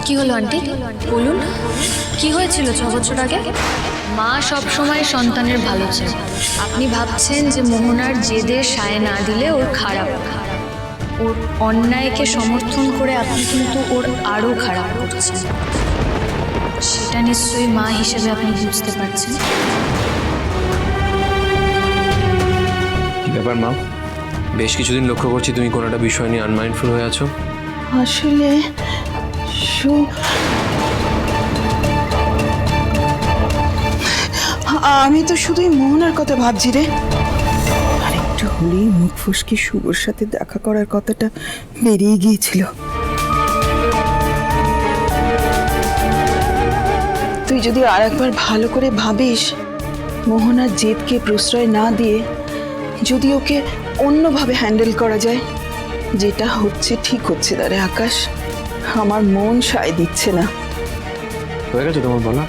কি হলো আন্টি, বলুন কি হয়েছিল 6 বছর আগে? মা সব সময় সন্তানের ভালো চায়। আপনি ভাবছেন যে মোহনার জেদে সায় না দিলে ওর খারাপ, ওর অন্যায়কে সমর্থন করে আপনি কিন্তু ওর আরো খারাপ করছেন। সেটা নিশ্চয়ই মা হিসেবে আপনি বুঝতে পারছেন। কি ব্যাপার মা, বেশ কিছুদিন লক্ষ্য করছি তুমি কোনো একটা বিষয় নিয়ে আনমাইন্ডফুল হয়ে আছো। আসলে আমি তো শুধুই মোহনার কথা ভাবছি রে। আরেকটু হলেই মুখ ফসকে শুভর সাথে দেখা করার কথাটা বেরিয়ে গিয়েছিল। তুই যদি আর একবার ভালো করে ভাবিস, মোহনার জেদকে প্রশ্রয় না দিয়ে যদি ওকে অন্যভাবে হ্যান্ডেল করা যায়। যেটা হচ্ছে ঠিক হচ্ছে না রে আকাশ, আমার মন সায় দিচ্ছে না। হয়ে গেছে তোমার বলা?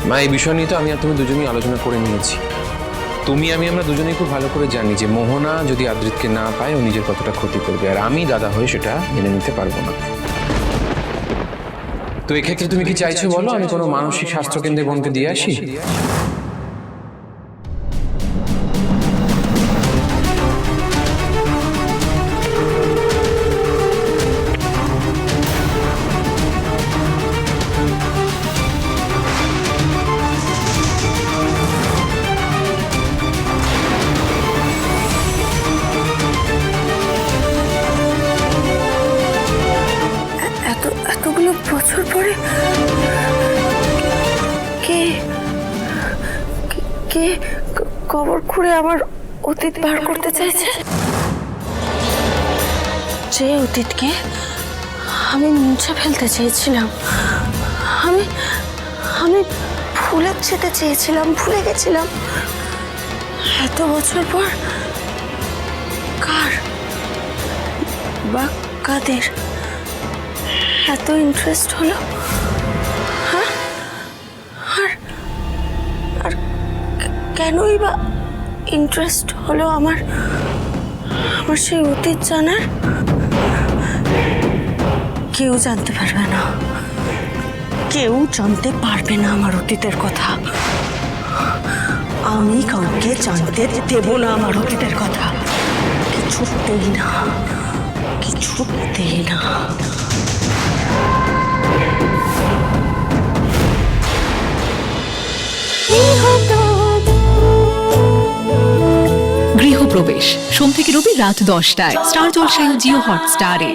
মা, এই বিষয় নিয়ে তো আমি আর তুমি দুজনেই আলোচনা করে নিয়েছি। আমরা দুজনেই খুব ভালো করে জানি যে মোহনা যদি আদ্রিতকে না পায় ও নিজের কতটা ক্ষতি করবে, আর আমি দাদা হয়ে সেটা মেনে নিতে পারবো না। তো এক্ষেত্রে তুমি কি চাইছো বলো, আমি কোনো মানসিক স্বাস্থ্য কেন্দ্রে বোনকে দিয়ে আসি? এতগুলো বছর পরে কে কে কবর খুঁড়ে আমার অতীত বার করতে চাইছে? যে অতীতকে আমি মুছে ফেলতে চেয়েছিলাম, আমি আমি ভুলে যেতে চেয়েছিলাম, ভুলে গেছিলাম। এত বছর পর কার বা কাদের এত ইন্টারেস্ট হলো? হ্যাঁ, আর কেনই বা ইন্টারেস্ট হলো আমার সেই অতীত জানার? কেউ জানতে পারবে না, কেউ জানতে পারবে না আমার অতীতের কথা। আমি কাউকে জানতে দেব না আমার অতীতের কথা, কিছুতেই না, কিছুতেই না। গৃহপ্রবেশ সোম থেকে রবি রাত 10টায় স্টার জলসায় ও জিও হটস্টারে।